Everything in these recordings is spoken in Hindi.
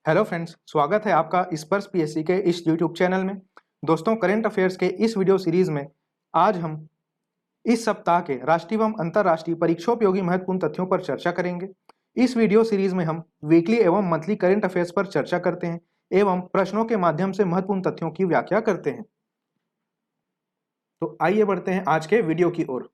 हेलो फ्रेंड्स, स्वागत है आपका स्पर्श पीएससी के इस यूट्यूब चैनल में। दोस्तों, करंट अफेयर्स के इस वीडियो सीरीज में आज हम इस सप्ताह के राष्ट्रीय एवं अंतर्राष्ट्रीय परीक्षोपयोगी महत्वपूर्ण तथ्यों पर चर्चा करेंगे। इस वीडियो सीरीज में हम वीकली एवं मंथली करंट अफेयर्स पर चर्चा करते हैं एवं प्रश्नों के माध्यम से महत्वपूर्ण तथ्यों की व्याख्या करते हैं। तो आइए बढ़ते हैं आज के वीडियो की ओर।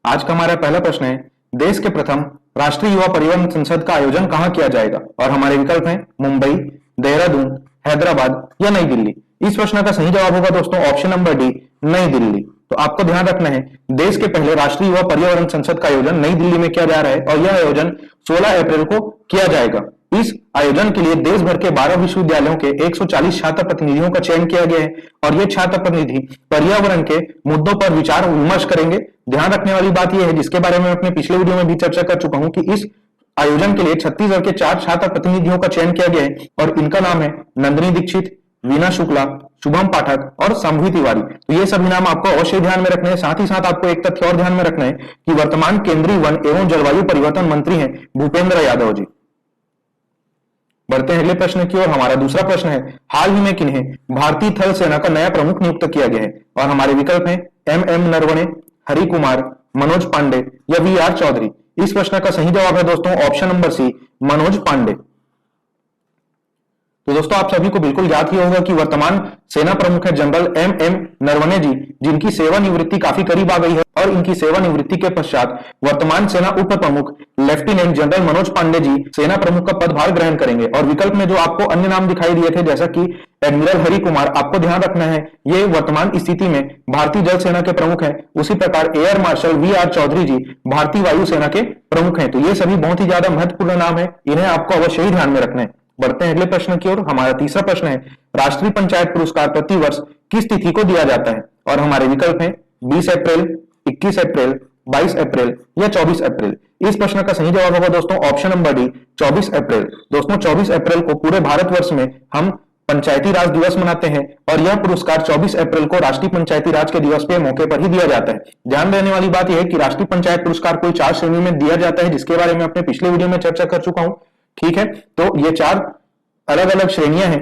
आज का हमारा पहला प्रश्न है, देश के प्रथम राष्ट्रीय युवा परिवहन संसद का आयोजन कहां किया जाएगा? और हमारे विकल्प हैं मुंबई, देहरादून, हैदराबाद या नई दिल्ली। इस प्रश्न का सही जवाब होगा दोस्तों ऑप्शन नंबर डी, नई दिल्ली। तो आपको ध्यान रखना है, देश के पहले राष्ट्रीय युवा पर्यावरण संसद का आयोजन नई दिल्ली में किया जा रहा है और यह आयोजन 16 अप्रैल को किया जाएगा। इस आयोजन के लिए देश भर के 12 विश्वविद्यालयों के 140 छात्र प्रतिनिधियों का चयन किया गया है और ये छात्र प्रतिनिधि पर्यावरण के मुद्दों पर विचार विमर्श करेंगे। ध्यान रखने वाली बात यह है, जिसके बारे में अपने पिछले वीडियो में भी चर्चा कर चुका हूं, कि इस आयोजन के लिए छत्तीसगढ़ के 4 छात्र प्रतिनिधियों का चयन किया गया है और इनका नाम है नंदिनी दीक्षित, वीना शुक्ला, शुभम पाठक और संभवी तिवारी। तो ये सभी नाम आपको अवश्य ध्यान में रखने हैं। साथ ही साथ आपको एक तथ्य और ध्यान में रखना है कि वर्तमान केंद्रीय वन एवं जलवायु परिवर्तन मंत्री हैं भूपेंद्र यादव जी। बढ़ते हैं अगले प्रश्न की ओर। हमारा दूसरा प्रश्न है, हाल ही में किन्हें भारतीय थल सेना का नया प्रमुख नियुक्त किया गया है? और हमारे विकल्प हैं एम नरवणे, हरि कुमार, मनोज पांडे या वी.आर. चौधरी। इस प्रश्न का सही जवाब है दोस्तों option number C, Manoj Pande. तो दोस्तों, आप सभी को बिल्कुल याद ही होगा कि वर्तमान सेना प्रमुख है जनरल एम नरवणे जी, जिनकी सेवानिवृत्ति काफी करीब आ गई है और इनकी सेवानिवृत्ति के पश्चात वर्तमान सेना उप प्रमुख लेफ्टिनेंट जनरल मनोज पांडे जी सेना प्रमुख का पदभार ग्रहण करेंगे। और विकल्प में जो आपको अन्य नाम दिखाई दिए थे, जैसा कि एडमिरल हरि कुमार, आपको ध्यान रखना है ये वर्तमान स्थिति में भारतीय जल सेना के प्रमुख हैं। उसी प्रकार एयर मार्शल वी.आर. चौधरी जी भारतीय वायु सेना के प्रमुख हैं। तो ये सभी बहुत ही ज्यादा महत्वपूर्ण नाम है, इन्हें आपको अवश्य ही ध्यान में रखना है। बढ़ते हैं अगले प्रश्न की ओर। हमारा तीसरा प्रश्न है, राष्ट्रीय पंचायत पुरस्कार प्रतिवर्ष किस तिथि को दिया जाता है? और हमारे विकल्प हैं 20 अप्रैल, 21 अप्रैल, 22 अप्रैल या 24 अप्रैल। इस प्रश्न का सही जवाब होगा दोस्तों ऑप्शन नंबर डी, 24 अप्रैल। दोस्तों, 24 अप्रैल को पूरे भारतवर्ष में हम पंचायती राज दिवस मनाते हैं और यह पुरस्कार 24 अप्रैल को राष्ट्रीय पंचायती राज के दिवस के मौके पर ही दिया जाता है। ध्यान देने वाली बात यह है कि राष्ट्रीय पंचायत पुरस्कार कोई 4 श्रेणी में दिया जाता है, जिसके बारे में अपने पिछले वीडियो में चर्चा कर चुका हूं। ठीक है, तो ये 4 अलग अलग श्रेणियां हैं।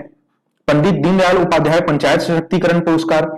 पंडित दीनदयाल उपाध्याय पंचायत सशक्तिकरण पुरस्कार,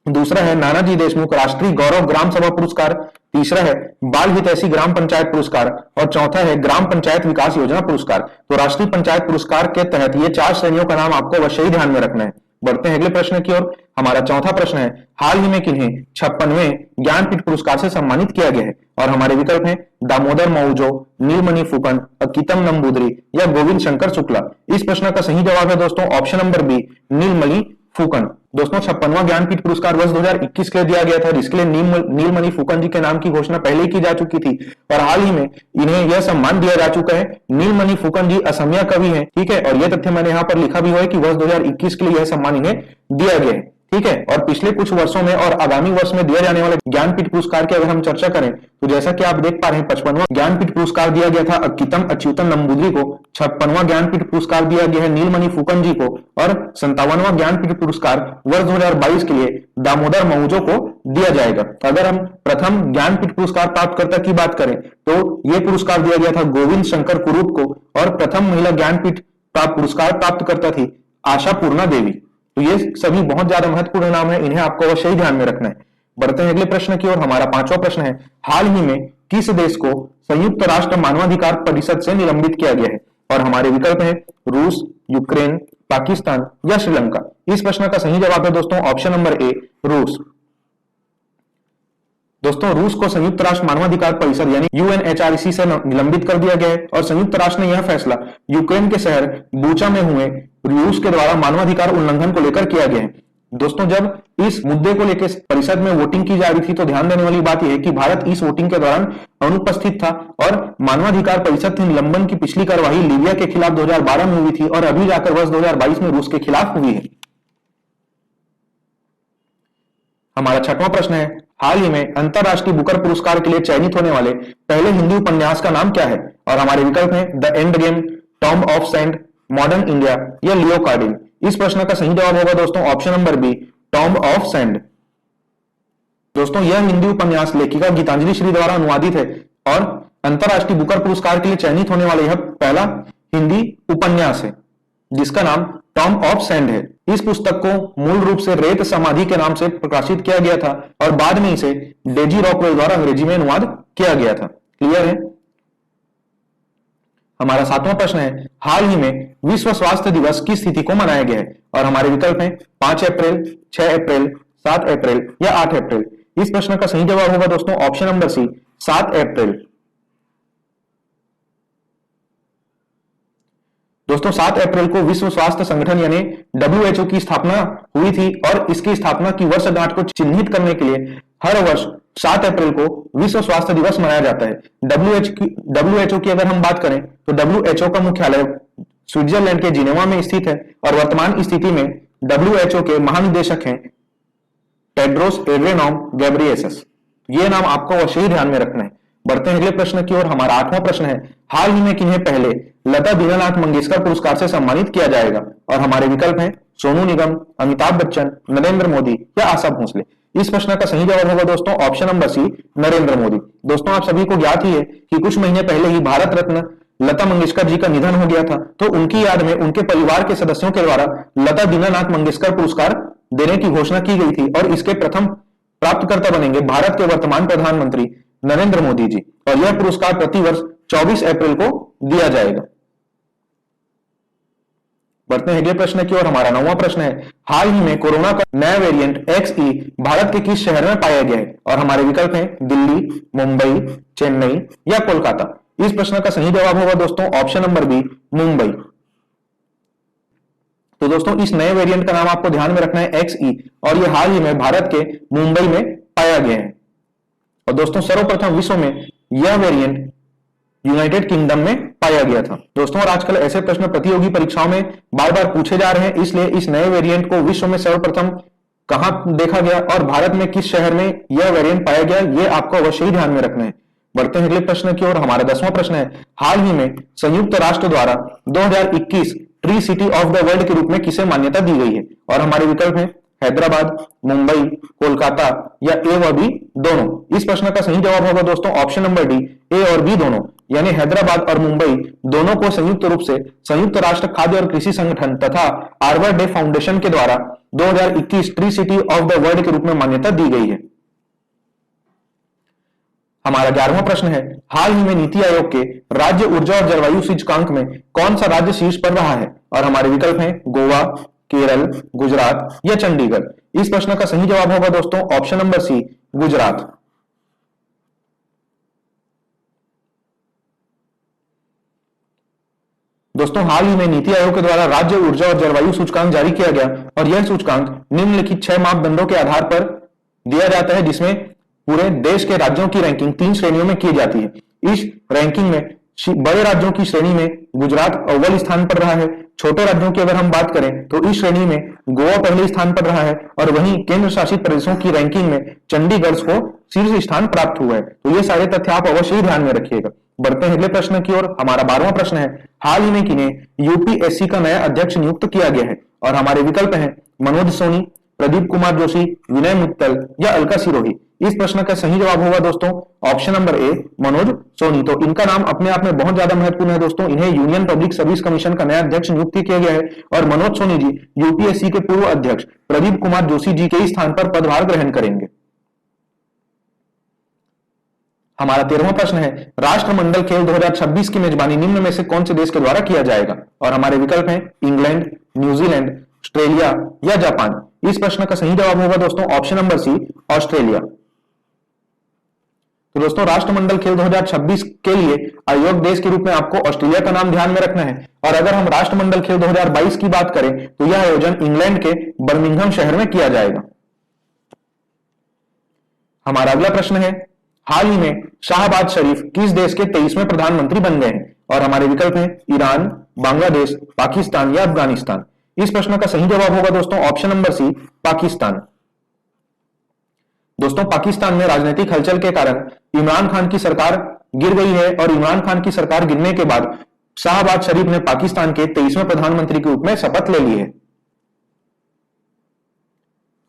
दूसरा है नानाजी देशमुख राष्ट्रीय गौरव ग्राम सभा पुरस्कार, तीसरा है बाल हितैषी ग्राम पंचायत पुरस्कार और चौथा है ग्राम पंचायत विकास योजना पुरस्कार। तो राष्ट्रीय पंचायत पुरस्कार के तहत ये 4 श्रेणियों का नाम आपको अवश्य ही ध्यान में रखना है। बढ़ते हैं अगले प्रश्न की ओर। हमारा चौथा प्रश्न है, हाल ही में किन्हें 56वें ज्ञानपीठ पुरस्कार से सम्मानित किया गया है? और हमारे विकल्प हैं दामोदर मौजो, नीलमणि फुकन, अकितम नंबूदरी या गोविंद शंकर शुक्ला। इस प्रश्न का सही जवाब है दोस्तों ऑप्शन नंबर बी, नीलमणि फुकन। दोस्तों, 56वां ज्ञानपीठ पुरस्कार वर्ष 2021 के लिए दिया गया था, जिसके लिए नीलमणि फुकन जी के नाम की घोषणा पहले ही की जा चुकी थी और हाल ही में इन्हें यह सम्मान दिया जा चुका है। नीलमणि फुकन जी असमिया कवि हैं, ठीक है, और यह तथ्य मैंने यहाँ पर लिखा भी हुआ है कि वर्ष 2021 के लिए यह सम्मान इन्हें दिया गया है। ठीक है, और पिछले कुछ वर्षों में और आगामी वर्ष में दिए जाने वाले ज्ञानपीठ पुरस्कार की अगर हम चर्चा करें तो जैसा कि आप देख पा रहे हैं, 55वां ज्ञानपीठ पुरस्कार दिया गया था अकितम अच्युतन नंबूदरी को, 56वां ज्ञानपीठ पुरस्कार दिया गया है नीलमणि फुकन जी को और 57वां ज्ञानपीठ पुरस्कार वर्ष 2022 के लिए दामोदर मौजो को दिया जाएगा। अगर हम प्रथम ज्ञानपीठ पुरस्कार प्राप्तकर्ता की बात करें तो यह पुरस्कार दिया गया था गोविंद शंकर कुरूप को और प्रथम महिला ज्ञानपीठ पुरस्कार प्राप्तकर्ता थी आशा पूर्णा देवी। तो ये सभी बहुत ज्यादा महत्वपूर्ण नाम है, इन्हें आपको अवश्य ही ध्यान में रखना है। बढ़ते हैं अगले प्रश्न की ओर। हमारा पांचवा प्रश्न है, हाल ही में किस देश को संयुक्त राष्ट्र मानवाधिकार परिषद से निलंबित किया गया है? और हमारे विकल्प हैं रूस, यूक्रेन, पाकिस्तान या श्रीलंका। इस प्रश्न का सही जवाब है दोस्तों ऑप्शन नंबर ए, रूस। दोस्तों, रूस को संयुक्त राष्ट्र मानवाधिकार परिषद यानी यूएनएचआरसी से निलंबित कर दिया गया है और संयुक्त राष्ट्र ने यह फैसला यूक्रेन के शहर बूचा में हुए रूस के द्वारा मानवाधिकार उल्लंघन को लेकर किया गया है। दोस्तों, जब इस मुद्दे को लेकर परिषद में वोटिंग की जा रही थी तो ध्यान देने वाली बात यह है कि भारत इस वोटिंग के दौरान अनुपस्थित था और मानवाधिकार परिषद के निलंबन की पिछली कार्यवाही लीबिया के खिलाफ 2012 में हुई थी और अभी जाकर वर्ष 2022 में रूस के खिलाफ हुई है। हमारा छठवां प्रश्न है, हाल ही में अंतरराष्ट्रीय बुकर पुरस्कार के लिए चयनित होने वाले पहले हिंदी उपन्यास का नाम क्या है? और हमारे विकल्प हैं the end game, Tom of sand, modern India या लियो कार्डिन। इस प्रश्न का सही जवाब होगा दोस्तों option number B, tomb of sand. दोस्तों, यह हिंदी उपन्यास लेखिका गीतांजलि श्री द्वारा अनुवादित है और अंतरराष्ट्रीय बुकर पुरस्कार के लिए चयनित होने वाला यह पहला हिंदी उपन्यास है। जिसका नाम टॉम ऑफ सैंड है। इस पुस्तक को मूल रूप से रेत समाधि के नाम से प्रकाशित किया गया था और बाद में इसे डेजी रॉकवेल द्वारा अंग्रेजी में अनुवाद किया गया था। क्लियर है। हमारा 7वां प्रश्न है, हाल ही में विश्व स्वास्थ्य दिवस किस तिथि को मनाया गया है? और हमारे विकल्प हैं 5 अप्रैल, 6 अप्रैल, 7 अप्रैल या 8 अप्रैल। इस प्रश्न का सही जवाब होगा दोस्तों ऑप्शन नंबर सी, 7 अप्रैल। दोस्तों 7 अप्रैल को विश्व स्वास्थ्य संगठन यानी WHO की स्थापना हुई थी और इसकी स्थापना की वर्षगांठ को चिन्हित करने के लिए हर वर्ष 7 अप्रैल को विश्व स्वास्थ्य दिवस मनाया जाता है। WHO की अगर हम बात करें तो WHO का मुख्यालय स्विट्जरलैंड के जिनेवा में स्थित है और वर्तमान स्थिति में WHO के महानिदेशक हैं टेड्रोस एड्रेनॉम गैब्रियेसस। ये नाम आपको अवश्य ही ध्यान में रखना है। बढ़ते हैं अगले प्रश्न की ओर। हमारा 8वां प्रश्न है, हाल ही में किन्हें पहले लता दीनानाथ मंगेशकर पुरस्कार से सम्मानित किया जाएगा? और हमारे विकल्प हैं सोनू निगम, अमिताभ बच्चन, नरेंद्र मोदी या आशा भोसले। इस प्रश्न का सही जवाब होगा दोस्तों option number C, Narendra Modi. दोस्तों आप सभी को ज्ञात ही है कि कुछ महीने पहले ही भारत रत्न लता मंगेशकर जी का निधन हो गया था, तो उनकी याद में उनके परिवार के सदस्यों के द्वारा लता दीनानाथ मंगेशकर पुरस्कार देने की घोषणा की गई थी और इसके प्रथम प्राप्तकर्ता बनेंगे भारत के वर्तमान प्रधानमंत्री नरेंद्र मोदी जी और यह पुरस्कार प्रतिवर्ष 24 अप्रैल को दिया जाएगा। बढ़ते हैं अगले प्रश्न की ओर। हमारा 9वां प्रश्न है, हाल ही में कोरोना का नया वेरिएंट XE भारत के किस शहर में पाया गया है? और हमारे विकल्प हैं दिल्ली, मुंबई, चेन्नई या कोलकाता। इस प्रश्न का सही जवाब होगा दोस्तों ऑप्शन नंबर बी, मुंबई। तो दोस्तों इस नए वेरिएंट का नाम आपको ध्यान में रखना है XE और यह हाल ही में भारत के मुंबई में पाया गया है। और दोस्तों सर्वप्रथम विश्व में यह वेरिएंट यूनाइटेड किंगडम में पाया गया था। दोस्तों और आजकल ऐसे प्रश्न प्रतियोगी परीक्षाओं में बार बार पूछे जा रहे हैं, इसलिए इस नए वेरिएंट को विश्व में सर्वप्रथम कहां देखा गया और भारत में किस शहर में यह वेरिएंट पाया गया, यह आपको अवश्य ही ध्यान में रखना है। बढ़ते हैं अगले प्रश्न की ओर। हमारा 10वां प्रश्न है, हाल ही में संयुक्त राष्ट्र द्वारा 2021 tree city of the world के रूप में किसे मान्यता दी गई है? और हमारे विकल्प हैं हैदराबाद, मुंबई, कोलकाता या ए व बी दोनों। इस प्रश्न का सही जवाब होगा दोस्तों ऑप्शन नंबर डी, ए और बी दोनों, यानी हैदराबाद और मुंबई दोनों को संयुक्त रूप से संयुक्त राष्ट्र खाद्य और कृषि संगठन तथा आर्बर डे फाउंडेशन के द्वारा 2021 tree city of the world के रूप में मान्यता दी गई है। हमारा 11वां प्रश्न है, हाल ही में नीति आयोग के राज्य ऊर्जा और जलवायु सूचकांक में कौन सा राज्य शीर्ष पर रहा है? और हमारे विकल्प हैं गोवा, केरल, गुजरात या चंडीगढ़। इस प्रश्न का सही जवाब होगा दोस्तों ऑप्शन नंबर सी, गुजरात। दोस्तों हाल ही में नीति आयोग के द्वारा राज्य ऊर्जा और जलवायु सूचकांक जारी किया गया और यह सूचकांक निम्नलिखित 6 मापदंडों के आधार पर दिया जाता है, जिसमें पूरे देश के राज्यों की रैंकिंग 3 श्रेणियों में की जाती है। इस रैंकिंग में बड़े राज्यों की श्रेणी में गुजरात अव्वल स्थान पर रहा है। छोटे राज्यों की अगर हम बात करें तो इस श्रेणी में गोवा पहले स्थान पर रहा है और वहीं केंद्र शासित प्रदेशों की रैंकिंग में चंडीगढ़ को शीर्ष स्थान प्राप्त हुआ है। तो ये सारे तथ्य आप अवश्य ही ध्यान में रखिएगा। बढ़ते हैं अगले प्रश्न की ओर। हमारा 12वां प्रश्न है, हाल ही में किन्हें यूपीएससी का नया अध्यक्ष नियुक्त किया गया है? और हमारे विकल्प हैं मनोज सोनी, प्रदीप कुमार जोशी, विनय मित्तल या अलका सिरोही। इस प्रश्न का सही जवाब होगा दोस्तों option number A, Manoj Soni. तो इनका नाम अपने आप में बहुत ज्यादा महत्वपूर्ण है दोस्तों। इन्हें यूनियन पब्लिक सर्विस कमीशन का नया अध्यक्ष नियुक्त किया गया है और मनोज सोनी जी यूपीएससी के पूर्व अध्यक्ष प्रदीप कुमार जोशी जी के स्थान पर पदभार ग्रहण करेंगे। हमारा 13वां प्रश्न है, राष्ट्रमंडल खेल 2026 की मेजबानी निम्न में से कौन से देश के द्वारा किया जाएगा? और हमारे विकल्प हैं इंग्लैंड, न्यूजीलैंड, ऑस्ट्रेलिया या जापान। इस प्रश्न का सही जवाब होगा दोस्तों ऑप्शन नंबर सी, ऑस्ट्रेलिया। तो दोस्तों राष्ट्रमंडल खेल 2026 के लिए आयोजक देश के रूप में आपको ऑस्ट्रेलिया का नाम ध्यान में रखना है और अगर हम राष्ट्रमंडल खेल 2022 की बात करें तो यह आयोजन इंग्लैंड के बर्मिंघम शहर में किया जाएगा। हमारा अगला प्रश्न है, हाल ही में शाहबाज शरीफ किस देश के 23वें प्रधानमंत्री बन गए हैं? और हमारे विकल्प हैं ईरान, बांग्लादेश, पाकिस्तान या अफगानिस्तान। इस प्रश्न का सही जवाब होगा दोस्तों ऑप्शन नंबर सी, पाकिस्तान। दोस्तों पाकिस्तान में राजनीतिक हलचल के कारण इमरान खान की सरकार गिर गई है और इमरान खान की सरकार गिरने के बाद शाहबाज शरीफ ने पाकिस्तान के 23वें प्रधानमंत्री के रूप में शपथ ले ली है।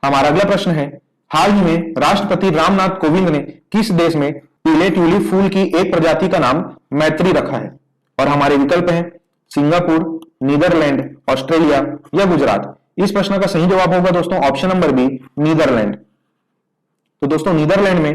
हमारा अगला प्रश्न है, हाल ही में राष्ट्रपति रामनाथ कोविंद ने किस देश में पीले ट्यूलिप फूल की एक प्रजाति का नाम मैत्री रखा है? और हमारे विकल्प हैं सिंगापुर, नीदरलैंड, ऑस्ट्रेलिया या गुजरात? इस प्रश्न का सही जवाब होगा दोस्तों ऑप्शन नंबर बी, नीदरलैंड। तो दोस्तों नीदरलैंड में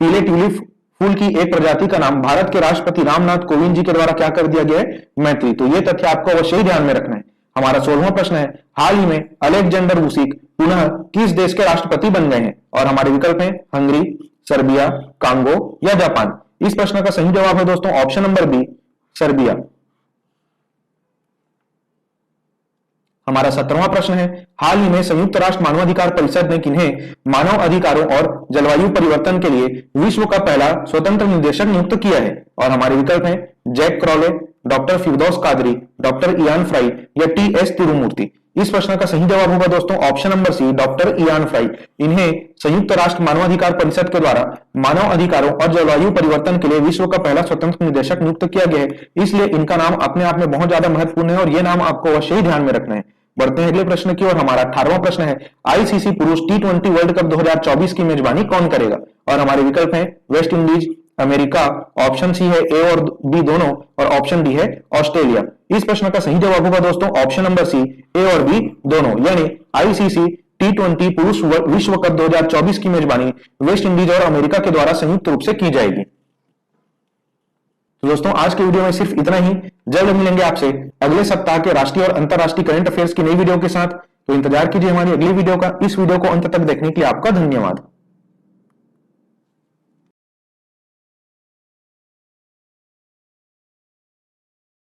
पीले ट्यूलिप फूल की एक प्रजाति का नाम भारत के राष्ट्रपति रामनाथ कोविंद जी के द्वारा क्या कर दिया गया है? मैत्री। तो यह तथ्य आपको अवश्य ही ध्यान में रखना है। हमारा 16वां प्रश्न है, हाल ही में अलेक्जेंडर वुसिक पुनः किस देश के राष्ट्रपति बन गए हैं? और हमारे विकल्प हैं हंगरी, सर्बिया, कांगो या जापान। इस प्रश्न का सही जवाब है दोस्तों ऑप्शन नंबर बी, सर्बिया। हमारा 17वां प्रश्न है, हाल ही में संयुक्त राष्ट्र मानवाधिकार परिषद ने किन्हें मानव अधिकारों और जलवायु परिवर्तन के लिए विश्व का पहला स्वतंत्र निदेशक नियुक्त किया है? और हमारे विकल्प हैं Jack Crawley, doctor Firdaus Qadri, doctor Ian Fry या टी.एस. तिरुमूर्ति। इस प्रश्न का सही जवाब होगा दोस्तों option number C, doctor Ian Fry. इन्हें संयुक्त राष्ट्र मानवाधिकार परिषद के द्वारा मानव अधिकारों और जलवायु परिवर्तन के लिए विश्व का पहला स्वतंत्र निदेशक नियुक्त किया गया है, इसलिए इनका नाम अपने आप में बहुत ज्यादा महत्वपूर्ण है और यह नाम आपको अवश्य ही ध्यान में रखना है। बढ़ते हैं अगले प्रश्न की ओर। हमारा 18वां प्रश्न है, आईसीसी पुरुष टी20 वर्ल्ड कप 2024 की मेजबानी कौन करेगा? और हमारे विकल्प हैं West Indies, America, option C है ए और बी दोनों, और ऑप्शन डी है ऑस्ट्रेलिया। इस प्रश्न का सही जवाब होगा दोस्तों ऑप्शन नंबर सी, ए और बी दोनों, यानी आईसीसी टी20 पुरुष विश्व कप 2024 की मेजबानी वेस्ट इंडीज और अमेरिका के द्वारा संयुक्त रूप से की जाएगी। तो दोस्तों आज के वीडियो में सिर्फ इतना ही। जल्द मिलेंगे आपसे अगले सप्ताह के राष्ट्रीय और अंतरराष्ट्रीय करंट अफेयर्स की नई वीडियो के साथ। तो इंतजार कीजिए हमारी अगली वीडियो का। इस वीडियो को अंत तक देखने के लिए आपका धन्यवाद।